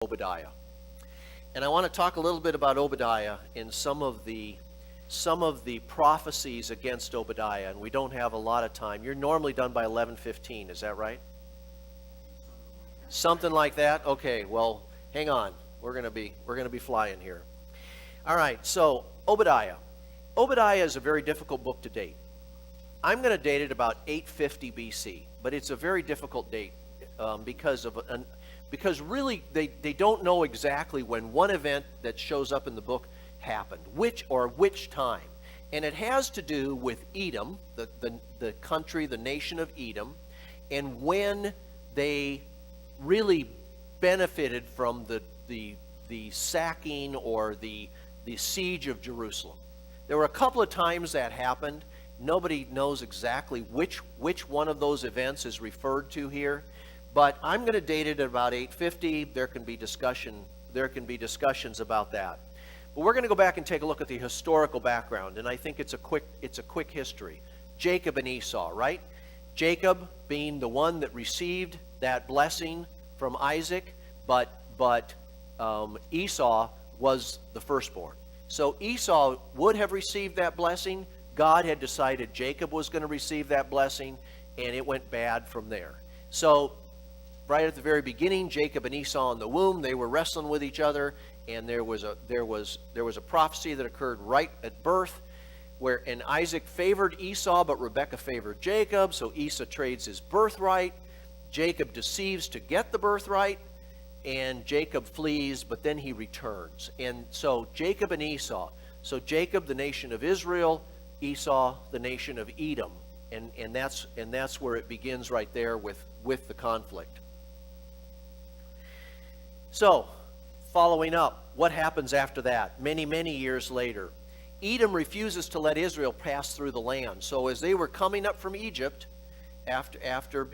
Obadiah. And I want to talk a little bit about Obadiah and some of the prophecies against Obadiah, and we don't have a lot of time. You're normally done by 11:15, is that right? Something like that? Okay, well, hang on. We're going to be flying here. All right, so Obadiah. Obadiah is a very difficult book to date. I'm going to date it about 850 BC, but it's a very difficult date because really they don't know exactly when one event that shows up in the book happened, which time. And it has to do with Edom, the country, the nation of Edom, and when they really benefited from the sacking or the siege of Jerusalem. There were a couple of times that happened. Nobody knows exactly which one of those events is referred to here, but I'm going to date it at about 850. There can be discussions about that. But we're going to go back and take a look at the historical background, and I think it's a quick history. Jacob and Esau, right? Jacob being the one that received that blessing from Isaac, but Esau was the firstborn. So Esau would have received that blessing. God had decided Jacob was going to receive that blessing, and it went bad from there. So right at the very beginning, Jacob and Esau in the womb, they were wrestling with each other, and there was a prophecy that occurred right at birth, and Isaac favored Esau, but Rebekah favored Jacob. So Esau trades his birthright. Jacob deceives to get the birthright, and Jacob flees, but then he returns. And so Jacob and Esau. So Jacob, the nation of Israel; Esau, the nation of Edom, and that's where it begins right there with the conflict. So, following up, what happens after that? Many years later, Edom refuses to let Israel pass through the land. So as they were coming up from Egypt, after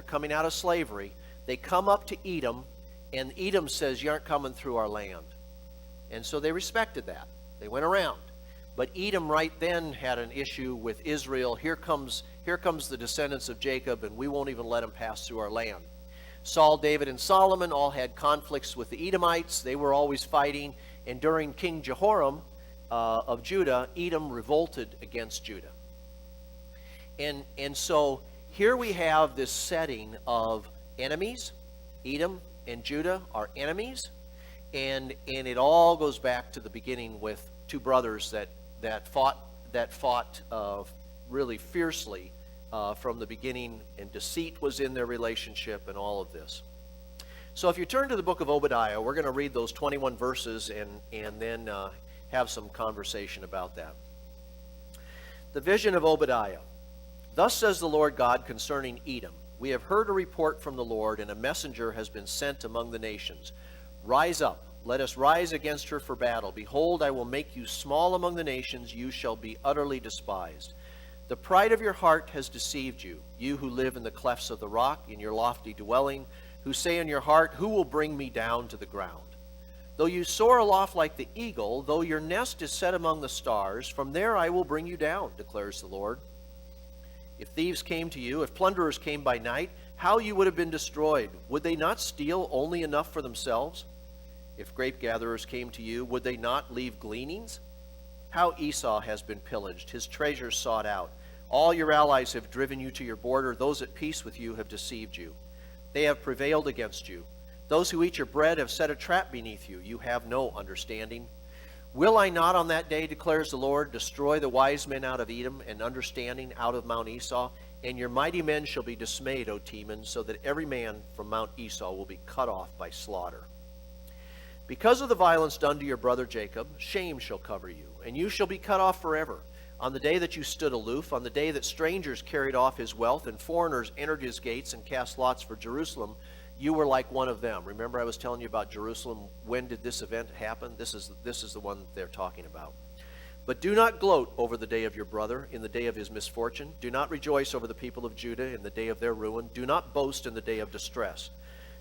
coming out of slavery, they come up to Edom, and Edom says, "You aren't coming through our land." And so they respected that. They went around. But Edom right then had an issue with Israel. Here comes the descendants of Jacob, and we won't even let them pass through our land. Saul, David, and Solomon all had conflicts with the Edomites. They were always fighting. And during King Jehoram of Judah, Edom revolted against Judah. And so here we have this setting of enemies. Edom and Judah are enemies. And it all goes back to the beginning with two brothers that fought really fiercely from the beginning, and deceit was in their relationship and all of this. So if you turn to the book of Obadiah, we're going to read those 21 verses and then have some conversation about that. The vision of Obadiah. Thus says the Lord God concerning Edom, we have heard a report from the Lord, and a messenger has been sent among the nations. Rise up, let us rise against her for battle. Behold, I will make you small among the nations, you shall be utterly despised. The pride of your heart has deceived you, you who live in the clefts of the rock, in your lofty dwelling, who say in your heart, who will bring me down to the ground? Though you soar aloft like the eagle, though your nest is set among the stars, from there I will bring you down, declares the Lord. If thieves came to you, if plunderers came by night, how you would have been destroyed. Would they not steal only enough for themselves? If grape gatherers came to you, would they not leave gleanings? How Esau has been pillaged, his treasures sought out. All your allies have driven you to your border. Those at peace with you have deceived you. They have prevailed against you. Those who eat your bread have set a trap beneath you. You have no understanding. Will I not on that day, declares the Lord, destroy the wise men out of Edom and understanding out of Mount Esau? And your mighty men shall be dismayed, O Teman, so that every man from Mount Esau will be cut off by slaughter. Because of the violence done to your brother Jacob, shame shall cover you, and you shall be cut off forever. On the day that you stood aloof, on the day that strangers carried off his wealth and foreigners entered his gates and cast lots for Jerusalem, you were like one of them. Remember I was telling you about Jerusalem. When did this event happen? This is the one that they're talking about. But do not gloat over the day of your brother, in the day of his misfortune. Do not rejoice over the people of Judah in the day of their ruin. Do not boast in the day of distress.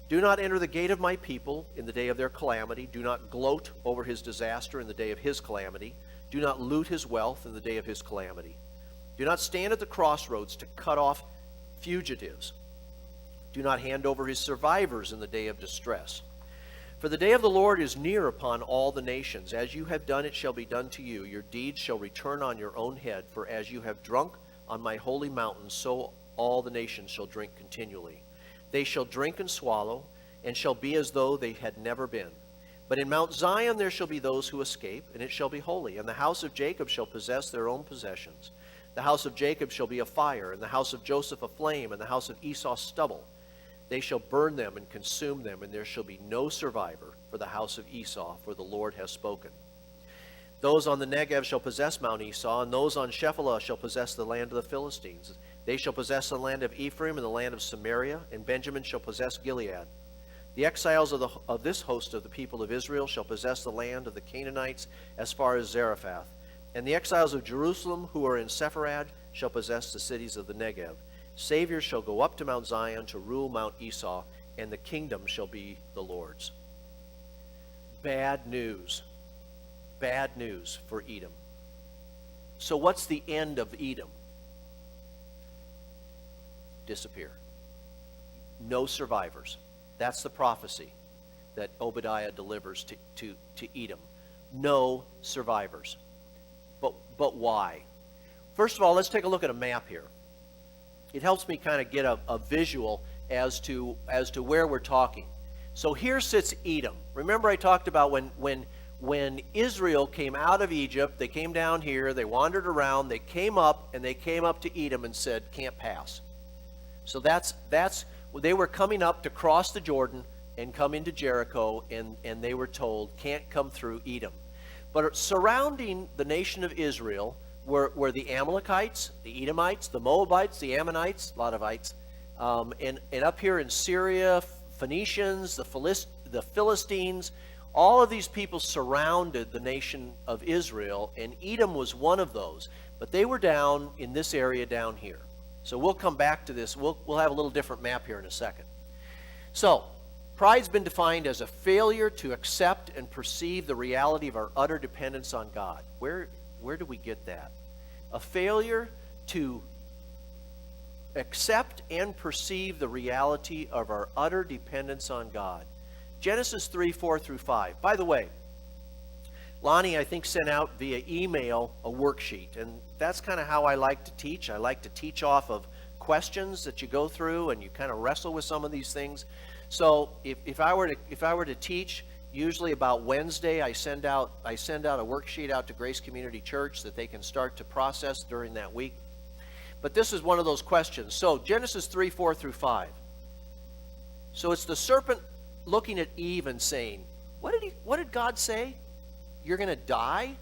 Do not enter the gate of my people in the day of their calamity. Do not gloat over his disaster in the day of his calamity. Do not loot his wealth in the day of his calamity. Do not stand at the crossroads to cut off fugitives. Do not hand over his survivors in the day of distress. For the day of the Lord is near upon all the nations. As you have done, it shall be done to you. Your deeds shall return on your own head. For as you have drunk on my holy mountain, so all the nations shall drink continually. They shall drink and swallow, and shall be as though they had never been. But in Mount Zion there shall be those who escape, and it shall be holy. And the house of Jacob shall possess their own possessions. The house of Jacob shall be a fire, and the house of Joseph a flame, and the house of Esau stubble. They shall burn them and consume them, and there shall be no survivor for the house of Esau, for the Lord has spoken. Those on the Negev shall possess Mount Esau, and those on Shephelah shall possess the land of the Philistines. They shall possess the land of Ephraim and the land of Samaria, and Benjamin shall possess Gilead. The exiles of this host of the people of Israel shall possess the land of the Canaanites as far as Zarephath. And the exiles of Jerusalem who are in Sepharad shall possess the cities of the Negev. Saviors shall go up to Mount Zion to rule Mount Esau, and the kingdom shall be the Lord's. Bad news. Bad news for Edom. So what's the end of Edom? Disappear. No survivors. That's the prophecy that Obadiah delivers to Edom. No survivors. But why? First of all, let's take a look at a map here. It helps me kind of get a visual as to where we're talking. So here sits Edom. Remember I talked about when Israel came out of Egypt, they came down here, they wandered around, they came up to Edom and said, can't pass. So that's they were coming up to cross the Jordan and come into Jericho, and they were told, can't come through Edom. But surrounding the nation of Israel were the Amalekites, the Edomites, the Moabites, the Ammonites, a lot of ites, and up here in Syria, Phoenicians, the Philistines. All of these people surrounded the nation of Israel, and Edom was one of those. But they were down in this area down here. So we'll come back to this. We'll have a little different map here in a second. So, pride's been defined as a failure to accept and perceive the reality of our utter dependence on God. Where do we get that? A failure to accept and perceive the reality of our utter dependence on God. Genesis 3, 4 through 5. By the way, Lonnie, I think, sent out via email a worksheet, and that's kind of how I like to teach. I like to teach off of questions that you go through, and you kind of wrestle with some of these things. So if I were to teach, usually about Wednesday, I send out a worksheet out to Grace Community Church that they can start to process during that week. But this is one of those questions. So Genesis 3, 4 through 5. So it's the serpent looking at Eve and saying, what did God say? You're going to die?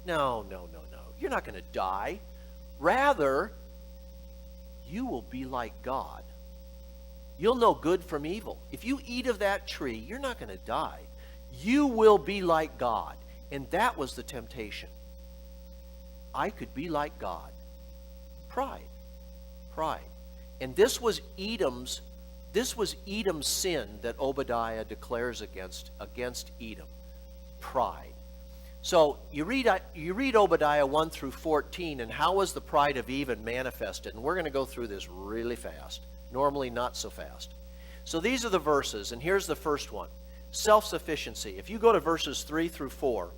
No. You're not going to die. Rather, you will be like God. You'll know good from evil. If you eat of that tree, you're not going to die. You will be like God. And that was the temptation. I could be like God. Pride. And this was Edom's sin that Obadiah declares against Edom. Pride. So you read Obadiah 1 through 14, and how was the pride of Edom manifested? And we're going to go through this really fast. Normally not so fast. So these are the verses, and here's the first one. Self-sufficiency. If you go to verses 3 through 4,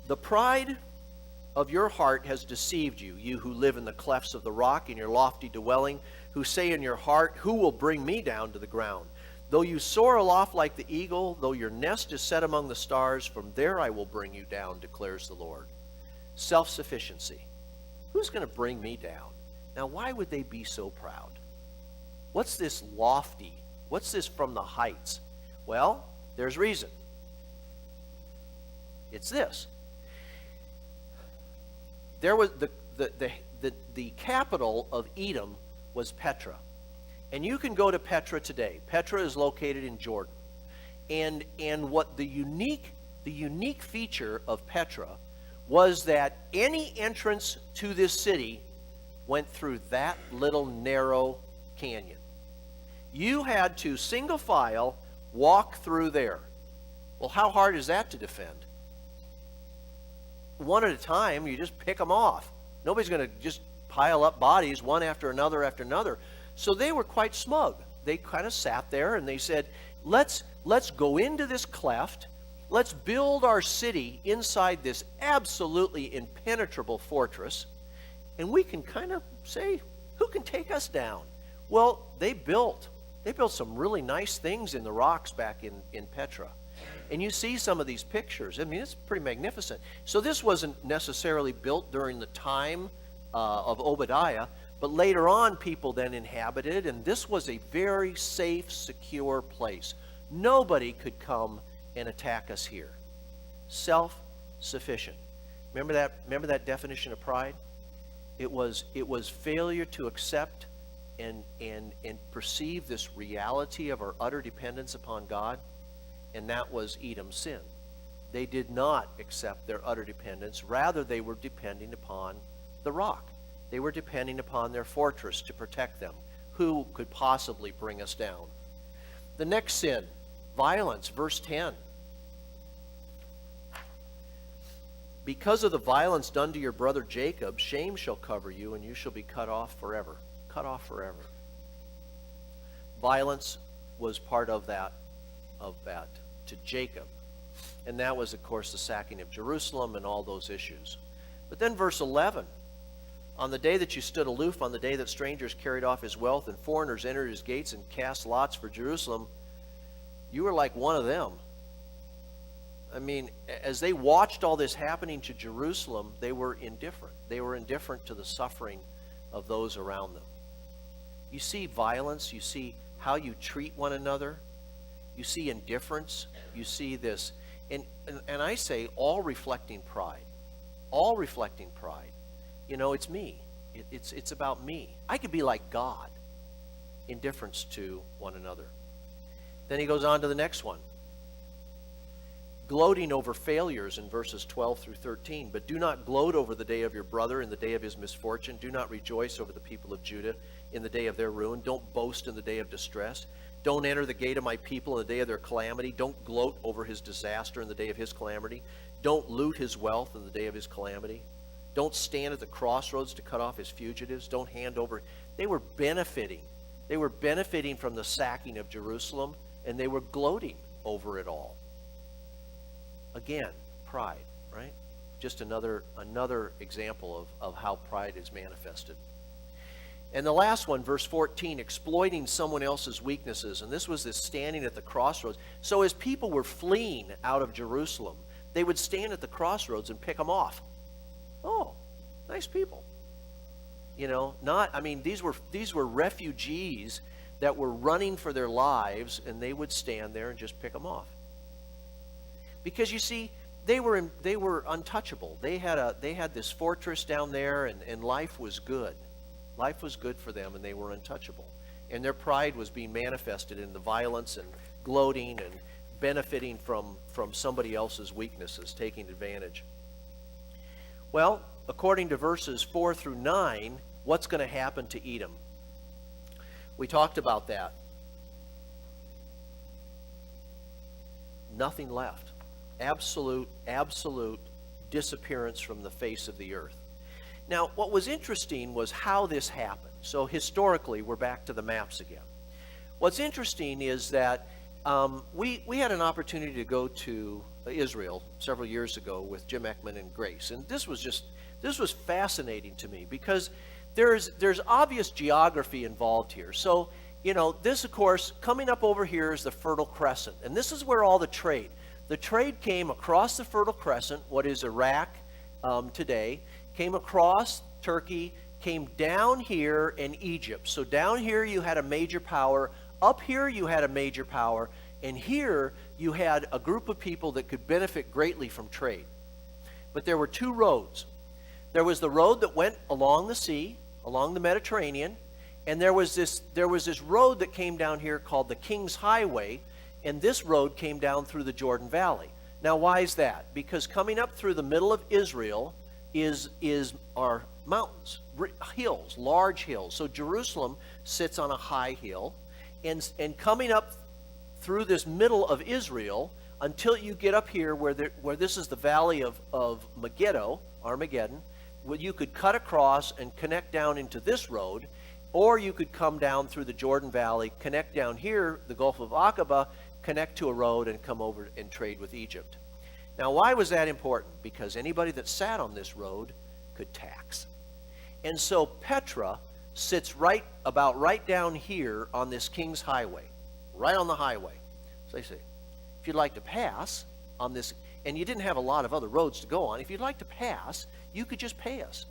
the pride of your heart has deceived you, you who live in the clefts of the rock, in your lofty dwelling, who say in your heart, who will bring me down to the ground? Though you soar aloft like the eagle, though your nest is set among the stars, from there I will bring you down, declares the Lord. Self-sufficiency. Who's going to bring me down? Now, why would they be so proud? What's this lofty? What's this from the heights? Well, there's reason. It's this. There was the capital of Edom was Petra. And you can go to Petra today. Petra is located in Jordan. And what the unique feature of Petra was that any entrance to this city went through that little narrow canyon. You had to single file walk through there. Well, how hard is that to defend? One at a time, you just pick them off. Nobody's going to just pile up bodies one after another after another. So they were quite smug. They kind of sat there and they said, let's go into this cleft. Let's build our city inside this absolutely impenetrable fortress, and we can kind of say, who can take us down? Well, they built some really nice things in the rocks back in Petra. And you see some of these pictures. I mean, it's pretty magnificent. So this wasn't necessarily built during the time of Obadiah, but later on people then inhabited, and this was a very safe, secure place. Nobody could come and attack us here. Self-sufficient. Remember that definition of pride? It was failure to accept and perceive this reality of our utter dependence upon God, and that was Edom's sin. They did not accept their utter dependence. Rather, they were depending upon the rock. They were depending upon their fortress to protect them. Who could possibly bring us down? The next sin, violence, verse 10. Because of the violence done to your brother Jacob, shame shall cover you, and you shall be cut off forever. Cut off forever. Violence was part of that to Jacob. And that was, of course, the sacking of Jerusalem and all those issues. But then verse 11. On the day that you stood aloof, on the day that strangers carried off his wealth and foreigners entered his gates and cast lots for Jerusalem, you were like one of them. I mean, as they watched all this happening to Jerusalem, they were indifferent. They were indifferent to the suffering of those around them. You see violence. You see how you treat one another. You see indifference. You see this. And I say all reflecting pride. All reflecting pride. You know, it's me. It's about me. I could be like God. Indifference to one another. Then he goes on to the next one. Gloating over failures in verses 12 through 13. But do not gloat over the day of your brother in the day of his misfortune. Do not rejoice over the people of Judah in the day of their ruin. Don't boast in the day of distress. Don't enter the gate of my people in the day of their calamity. Don't gloat over his disaster in the day of his calamity. Don't loot his wealth in the day of his calamity. Don't stand at the crossroads to cut off his fugitives. Don't hand over. They were benefiting. They were benefiting from the sacking of Jerusalem, and they were gloating over it all. Again, pride, right? Just another example of how pride is manifested. And the last one, verse 14, exploiting someone else's weaknesses. And this was this standing at the crossroads. So as people were fleeing out of Jerusalem, they would stand at the crossroads and pick them off. Oh, nice people. You know, these were refugees that were running for their lives, and they would stand there and just pick them off. Because you see, they were untouchable. They had this fortress down there, and life was good. Life was good for them, and they were untouchable. And their pride was being manifested in the violence and gloating and benefiting from somebody else's weaknesses, taking advantage. Well, according to verses 4 through 9, what's going to happen to Edom? We talked about that. Nothing left. Absolute disappearance from the face of the earth. Now, what was interesting was how this happened. So historically, we're back to the maps again. What's interesting is that we had an opportunity to go to Israel several years ago with Jim Ekman and Grace, and this was fascinating to me because there's obvious geography involved here. So, you know, this, of course, coming up over here is the Fertile Crescent, and this is where all the trade came across the Fertile Crescent, what is Iraq today, came across Turkey, came down here in Egypt. So down here you had a major power, up here you had a major power, and here you had a group of people that could benefit greatly from trade. But there were two roads. There was the road that went along the sea, along the Mediterranean, and there was this road that came down here called the King's Highway, and this road came down through the Jordan Valley. Now, why is that? Because coming up through the middle of Israel are mountains, hills, large hills. So Jerusalem sits on a high hill, and coming up through this middle of Israel until you get up here where this is the valley of Megiddo, Armageddon, where you could cut across and connect down into this road, or you could come down through the Jordan Valley, connect down here, the Gulf of Aqaba, connect to a road and come over and trade with Egypt. Now, why was that important? Because anybody that sat on this road could tax. And so Petra sits right down here on this King's Highway, right on the highway. So they say, if you'd like to pass on this, and you didn't have a lot of other roads to go on, if you'd like to pass, you could just pay us.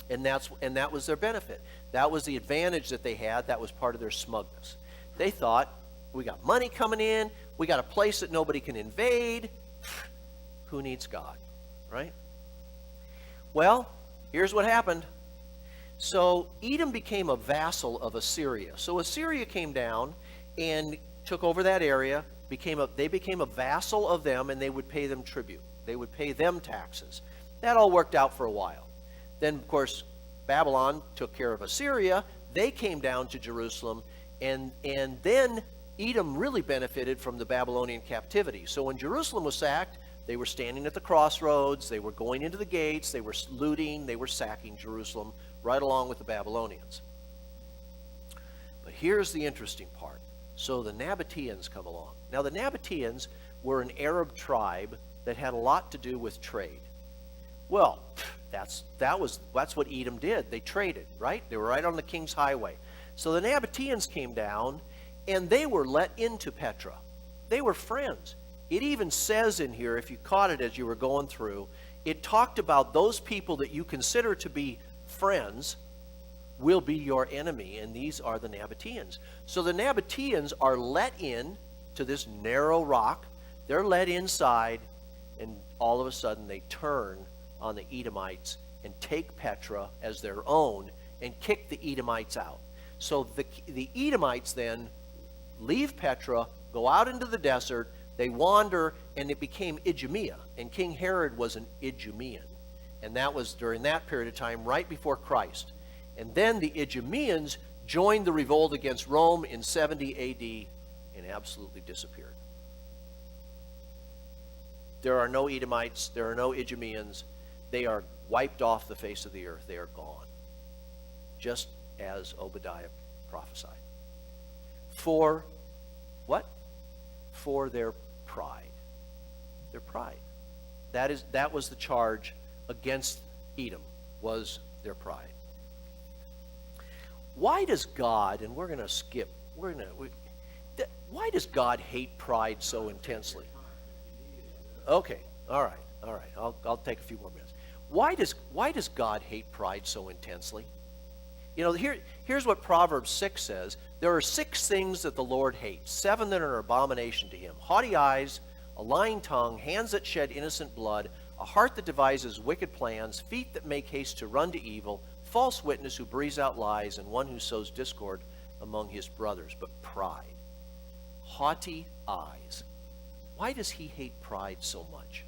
And that was their benefit. That was the advantage that they had. That was part of their smugness. They thought, we got money coming in, we got a place that nobody can invade. Who needs God, right? Well, here's what happened. So Edom became a vassal of Assyria. So Assyria came down and took over that area. They became a vassal of them, and they would pay them tribute. They would pay them taxes. That all worked out for a while. Then, of course, Babylon took care of Assyria. They came down to Jerusalem, and then Edom really benefited from the Babylonian captivity. So when Jerusalem was sacked, they were standing at the crossroads, they were going into the gates, they were looting, they were sacking Jerusalem right along with the Babylonians. But here's the interesting part. So the Nabateans come along. Now the Nabateans were an Arab tribe that had a lot to do with trade. Well, that's what Edom did. They traded, right? They were right on the King's Highway. So the Nabateans came down, and they were let into Petra. They were friends. It even says in here, if you caught it as you were going through, it talked about those people that you consider to be friends will be your enemy, and these are the Nabateans. So the Nabateans are let in to this narrow rock. They're let inside, and all of a sudden they turn on the Edomites and take Petra as their own and kick the Edomites out. So the Edomites then leave Petra, go out into the desert, they wander, and it became Idumea. And King Herod was an Idumean. And that was during that period of time, right before Christ. And then the Idumeans joined the revolt against Rome in 70 A.D. and absolutely disappeared. There are no Edomites, there are no Idumeans. They are wiped off the face of the earth. They are gone. Just as Obadiah prophesied. For what? For their pride. Their pride. That was the charge against Edom, was their pride. Why does God, and why does God hate pride so intensely? Okay, all right. I'll take a few more minutes. Why does God hate pride so intensely? You know, here's what Proverbs 6 says. There are 6 things that the Lord hates, 7 that are an abomination to him. Haughty eyes, a lying tongue, hands that shed innocent blood, a heart that devises wicked plans, feet that make haste to run to evil, false witness who breathes out lies, and one who sows discord among his brothers. But pride, haughty eyes. Why does he hate pride so much?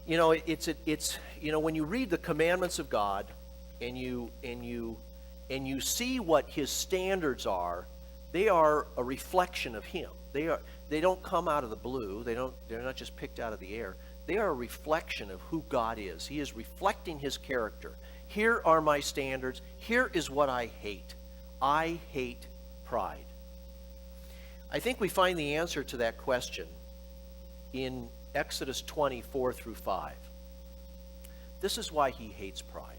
You know, it's when you read the commandments of God, and you see what his standards are, they are a reflection of him. They don't come out of the blue. They're not just picked out of the air. They are a reflection of who God is. He is reflecting his character. Here are my standards. Here is what I hate. I hate pride. I think we find the answer to that question in Exodus 20:4 through 5. This is why he hates pride.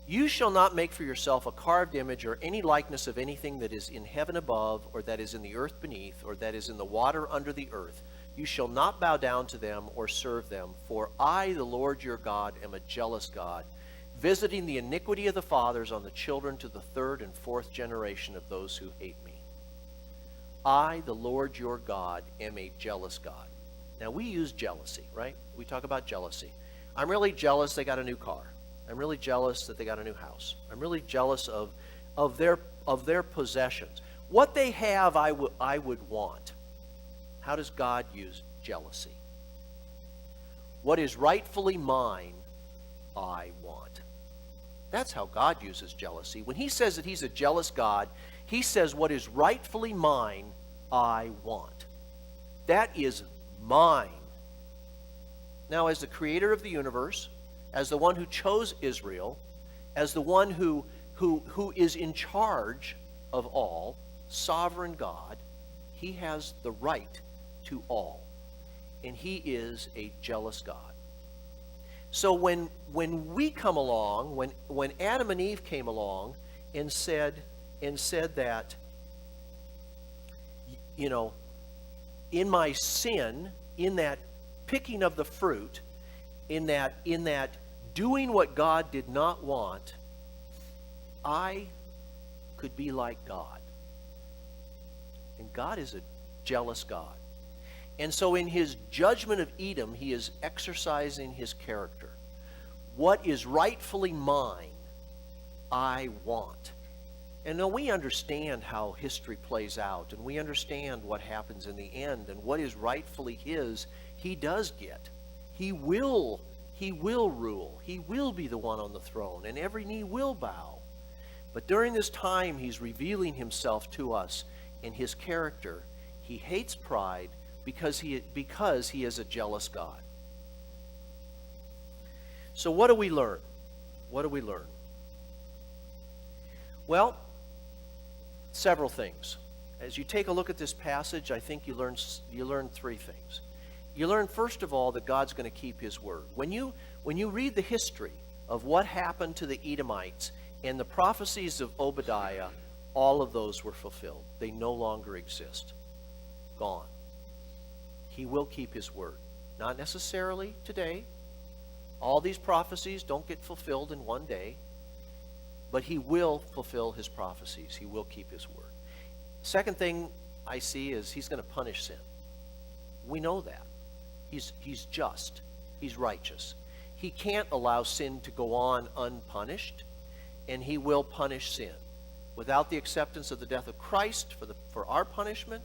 You shall not make for yourself a carved image or any likeness of anything that is in heaven above, or that is in the earth beneath, or that is in the water under the earth. You shall not bow down to them or serve them, for I, the Lord your God, am a jealous God, visiting the iniquity of the fathers on the children to the 3rd and 4th generation of those who hate me. I, the Lord your God, am a jealous God. Now, we use jealousy, right? We talk about jealousy. I'm really jealous they got a new car. I'm really jealous that they got a new house. I'm really jealous of their possessions. What they have, I would want. How does God use jealousy? What is rightfully mine, I want. That's how God uses jealousy. When he says that he's a jealous God, he says what is rightfully mine, I want. That is mine. Now, as the creator of the universe, as the one who chose Israel, as the one who is in charge of all, sovereign God, he has the right to all. And he is a jealous God. So when we come along, when Adam and Eve came along and said that, you know, in my sin, in that picking of the fruit, in that doing what God did not want, I could be like God. And God is a jealous God. And so in his judgment of Edom, he is exercising his character. What is rightfully mine, I want. And now we understand how history plays out, and we understand what happens in the end, and what is rightfully his, he does get. He will rule. He will be the one on the throne, and every knee will bow. But during this time, he's revealing himself to us in his character. He hates pride because he is a jealous God. So what do we learn? What do we learn? Well, several things. As you take a look at this passage, I think you learn three things. You learn, first of all, that God's going to keep his word. When you read the history of what happened to the Edomites and the prophecies of Obadiah, all of those were fulfilled. They no longer exist. Gone. He will keep his word. Not necessarily today. All these prophecies don't get fulfilled in one day. But he will fulfill his prophecies. He will keep his word. Second thing I see is he's going to punish sin. We know that. He's just. He's righteous. He can't allow sin to go on unpunished, and he will punish sin. Without the acceptance of the death of Christ for our punishment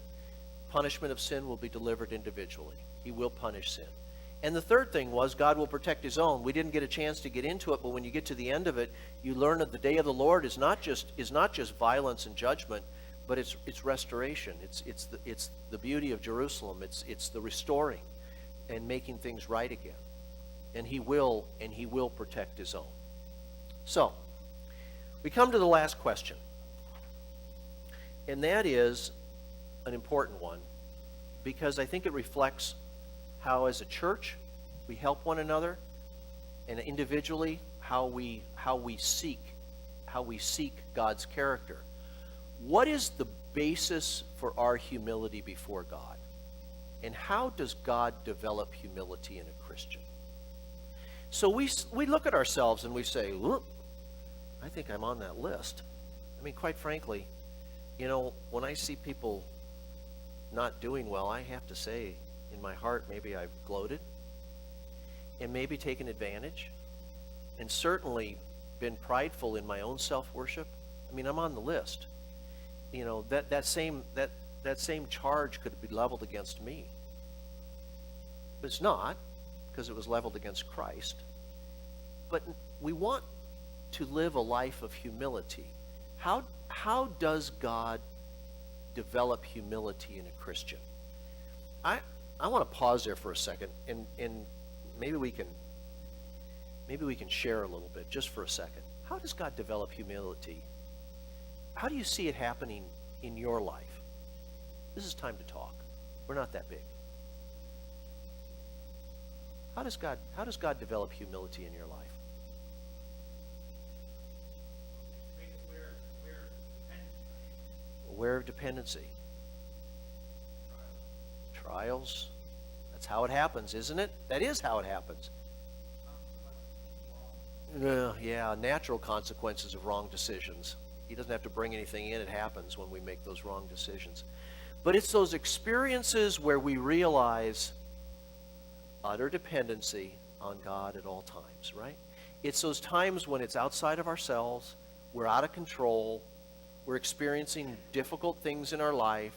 of sin will be delivered individually. He will punish sin. And the third thing was God will protect his own. We didn't get a chance to get into it, but when you get to the end of it, you learn that the day of the Lord is not just violence and judgment, but it's restoration. It's the beauty of Jerusalem. It's the restoring and making things right again. And he will protect his own. So, we come to the last question. And that is an important one, because I think it reflects how as a church we help one another, and individually how we seek God's character. What is the basis for our humility before God? And how does God develop humility in a Christian? So we look at ourselves and we say, look, I think I'm on that list. I mean, quite frankly, you know, when I see people not doing well, I have to say in my heart, maybe I've gloated and maybe taken advantage and certainly been prideful in my own self-worship. I mean, I'm on the list. You know, that same charge could be leveled against me. But it's not, because it was leveled against Christ. But we want to live a life of humility. How does God develop humility in a Christian? I want to pause there for a second, and maybe we can share a little bit just for a second. How does God develop humility? How do you see it happening in your life? This is time to talk. We're not that big. How does God develop humility in your life? Aware of dependency. Trials. That's how it happens, isn't it? That is how it happens. Yeah, natural consequences of wrong decisions. He doesn't have to bring anything in. It happens when we make those wrong decisions. But it's those experiences where we realize utter dependency on God at all times, right? It's those times when it's outside of ourselves, we're out of control, we're experiencing difficult things in our life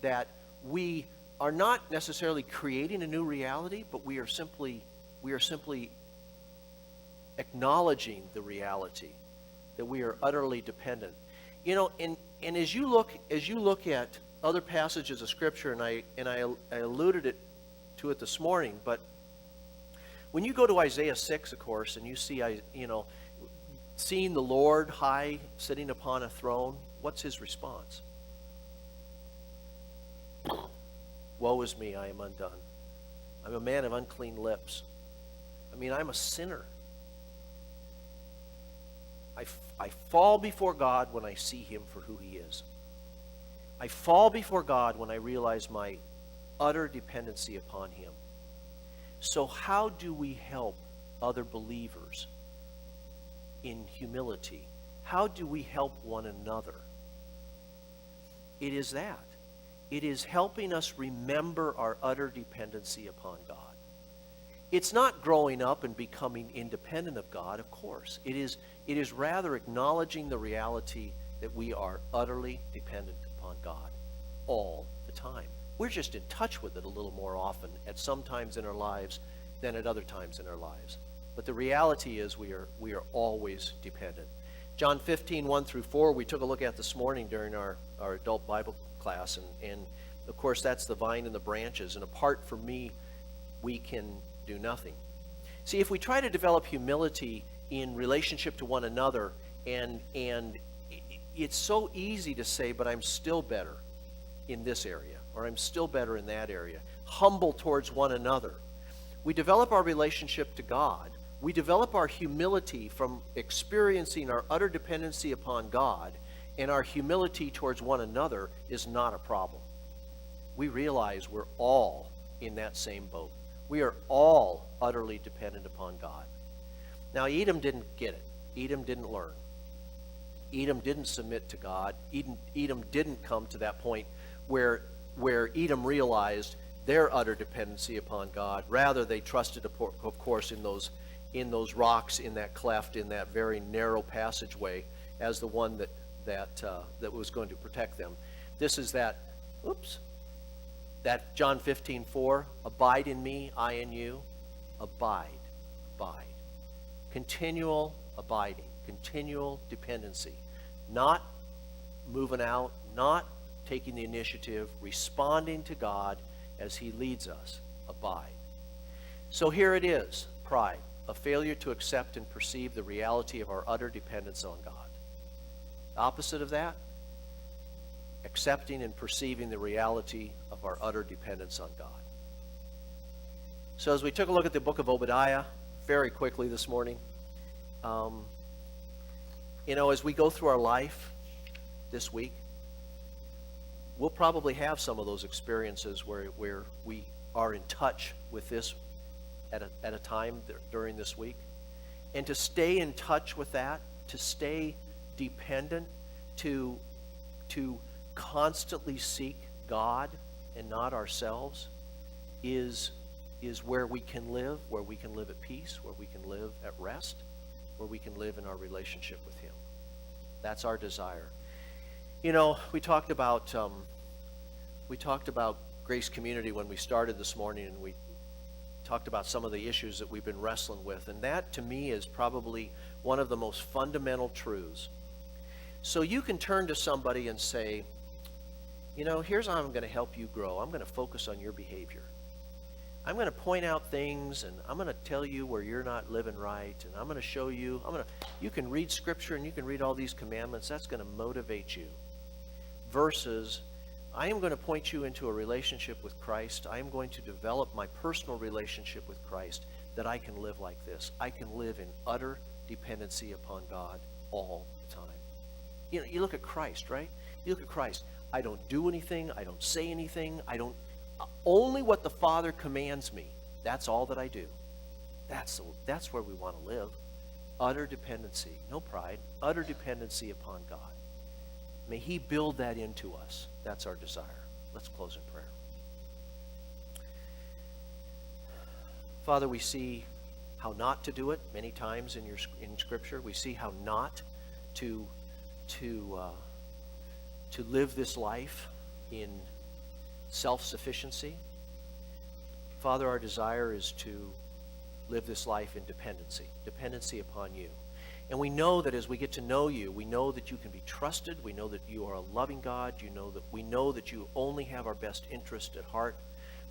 that we are not necessarily creating a new reality, but we are simply acknowledging the reality that we are utterly dependent. You know, and as you look at other passages of Scripture, and I alluded to it this morning, but when you go to Isaiah 6, of course, and you see, seeing the Lord high, sitting upon a throne, what's his response? Woe is me, I am undone. I'm a man of unclean lips. I mean, I'm a sinner. I fall before God when I see him for who he is. I fall before God when I realize my utter dependency upon him. So how do we help other believers in humility? How do we help one another? It is that. It is helping us remember our utter dependency upon God. It's not growing up and becoming independent of God, of course. It is rather acknowledging the reality that we are utterly dependent upon God all the time. We're just in touch with it a little more often at some times in our lives than at other times in our lives. But the reality is we are always dependent. John 15, 1 through 4, we took a look at this morning during our adult Bible class. And of course, that's the vine and the branches. And apart from me, we can do nothing. See, if we try to develop humility in relationship to one another, and it's so easy to say, but I'm still better in this area, or I'm still better in that area. Humble towards one another. We develop our relationship to God. We develop our humility from experiencing our utter dependency upon God, and our humility towards one another is not a problem. We realize we're all in that same boat. We are all utterly dependent upon God. Now, Edom didn't get it. Edom didn't learn. Edom didn't submit to God. Edom didn't come to that point where Edom realized their utter dependency upon God. Rather, they trusted, of course, in those rocks, in that cleft, in that very narrow passageway, as the one that was going to protect them. This is that John 15:4, abide in me, I in you. Abide. Continual abiding, continual dependency. Not moving out, not taking the initiative, responding to God as he leads us. Abide. So here it is, pride, a failure to accept and perceive the reality of our utter dependence on God. The opposite of that, accepting and perceiving the reality of our utter dependence on God. So as we took a look at the book of Obadiah very quickly this morning, as we go through our life this week, we'll probably have some of those experiences where we are in touch with this at a time during this week. And to stay in touch with that, to stay dependent, to constantly seek God and not ourselves is where we can live at peace, where we can live at rest, where we can live in our relationship with him. That's our desire. We talked about Grace Community when we started this morning, and we talked about some of the issues that we've been wrestling with, and that to me is probably one of the most fundamental truths. So you can turn to somebody and say, here's how I'm going to help you grow. I'm going to focus on your behavior. I'm going to point out things, and I'm going to tell you where you're not living right, and I'm going to show you. You can read Scripture, and you can read all these commandments. That's going to motivate you. Versus, I am going to point you into a relationship with Christ. I am going to develop my personal relationship with Christ that I can live like this. I can live in utter dependency upon God all the time. You look at Christ, right? You look at Christ. I don't do anything. I don't say anything. Only what the Father commands me. That's all that I do. That's where we want to live. Utter dependency. No pride. Utter dependency upon God. May he build that into us. That's our desire. Let's close in prayer. Father, we see how not to do it many times in Scripture. We see how not to live this life in self-sufficiency. Father, our desire is to live this life in dependency upon you. And we know that as we get to know you, we know that you can be trusted. We know that you are a loving God. We know that you only have our best interest at heart.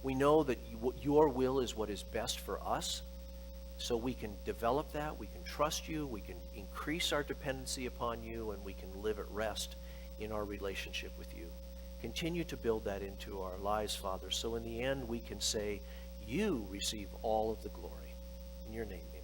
We know that your will is what is best for us. So we can develop that. We can trust you. We can increase our dependency upon you, and we can live at rest in our relationship with you. Continue to build that into our lives, Father, so in the end we can say, you receive all of the glory. In your name, amen.